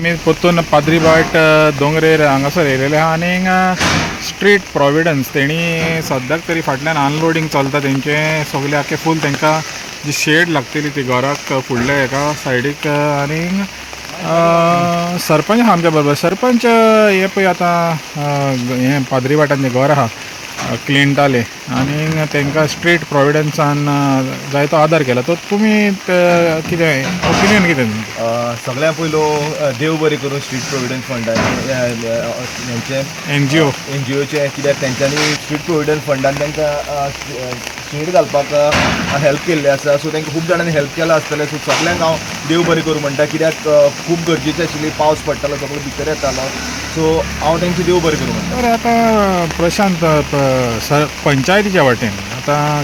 मी परतून पाद्रीबाट दोंगरेर हांगासर येयलेले आहा आनीक स्ट्रीट प्रोविडन्स तेणी सद्याक तरी फाटल्यान अनलोडिंग चलता तेंचे सगळे आख्खे फूल तांकां जी शेड लागतली ती घराक फुडल्या हेका सायडीक आनीक सरपंच आहा आमच्या बरोबर सरपंच हे पळय आतां हें पाद्रीबाटान जें घर आहा क्लिंटाले आनी तांकां स्ट्रीट प्रोविडन्सान जायतो आदार केला तो तुमी कितें ओपिनियन कितें सगळ्या पयलो देव बरें करून स्ट्रीट प्रोविडन्स फंडाचे एनजीओचे कित्याक तेंच्यांनी स्ट्रीट प्रोविडन्स फंडान तांकां शेड घालपाक हेल्प केल्ली आसा सो तांकां खूब जाणांनी हेल्प केला आसतलें सो सगळ्यांक हांव देव बरें करूं म्हणटा कित्याक खूब गरजेची आशिल्ली पावस पडटालो सगळो भितर येतालो सो हांव तांचें देव बरें करूं म्हणटा. तर आतां प्रशांत पंचायतीच्या वाटेन आतां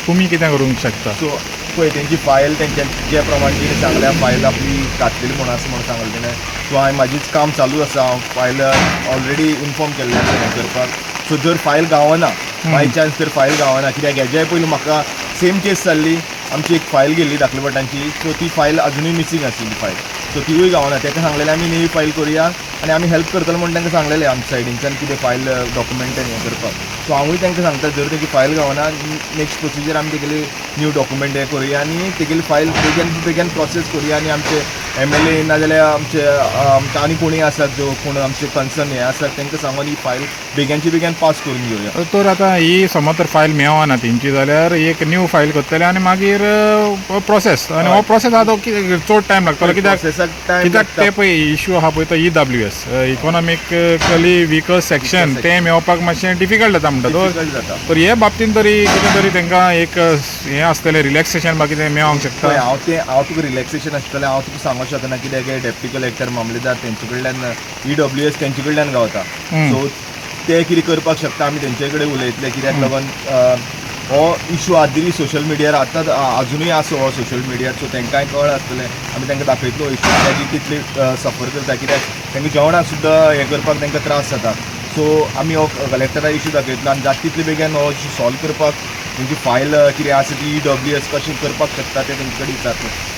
तुमी कितें करूंक शकता. सो पळय तेंची फायल तेंच्या जे प्रमाणे तिणें सांगल्या फायल आपली घातलेली म्हण आसा म्हण सांगलें तेणें सो हांवें म्हाजीच काम चालू आसा हांव फायल ऑलरेडी इन्फॉर्म केल्लें आसा हें करपाक सो जर फायल गावना बाय चान्स जर फायल गावना कित्याक हेज्याय पयलीं म्हाका सेम केस जाल्ली आमची एक फायल गेल्ली धाकलेपटांची सो ती फायल अजुनूय मिसींग आशिल्ली फायल सो तिवूय गावना ताका सांगलेलें आमी नवी फायल करुया आनी आमी हेल्प करतलो म्हण तांकां सांगलेलें आमच्या सायडींच्यान कितें फायल डॉक्युमेंट हें करपाक सो हांवूय तांकां सांगता जर तेजी फायल गावना नेक्स्ट प्रोसिजर आमी तेगेली न्यू डॉक्युमेंट हें करुया आनी तेगेली फायल बेगीन प्रोसेस करुया आनी आमचे MLA नाजाल्यार आमचे आनी कोणी आसात जो कोण आमचे कन्सर्न हे आसात तांकां सांगून ही फायल बेगीन पास करून घेवया. तर आतां ही समज तर फायल मेळना तेंची जाल्यार एक न्यू फायल करतले आनी मागीर प्रोसेस आनी हो प्रोसेस आहा तो चड टायम लागतलो कित्याक ते पळय इश्यू आहा पळय तो EWS इकॉनॉमिकली वीकर सेक्शन तें मेळपाक मातशें डिफिकल्ट जाता म्हणटा तर हे बाबतींत तरी कितें तरी तांकां एक हें आसतलें रिलॅक्सेशन बाकी तें मेळोंक शकता. हांव तुका रिलॅक्सेशन आसतलें हांव तुका सांगूंक शकना कित्याक डेप्टी कलेक्टर मामलेदार तेंचे कडल्यान EWS तेंचे कडल्यान गावता सो ते कितें करपाक शकता आमी तेंचे कडेन उलयतले कित्याक लागून हो इश्यू आदरी सोशल मिडियार आतां अजुनूय आसा हो सोशल मिडियार सो तांकांय कळ आसतलें आमी तांकां दाखयतलो इश्यू कित्याक कितले सफर करता कित्याक तांकां जेवणाक सुद्दां हें करपाक तांकां त्रास जाता सो आमी हो कलेक्टरा इश्यू दाखयतलो आनी जाता तितले बेगीन हो इश्यू सॉल्व करपाक तेंची फायल कितें आसा ती EWS कशें करपाक शकता तें तेंचे कडेन विचारतलो.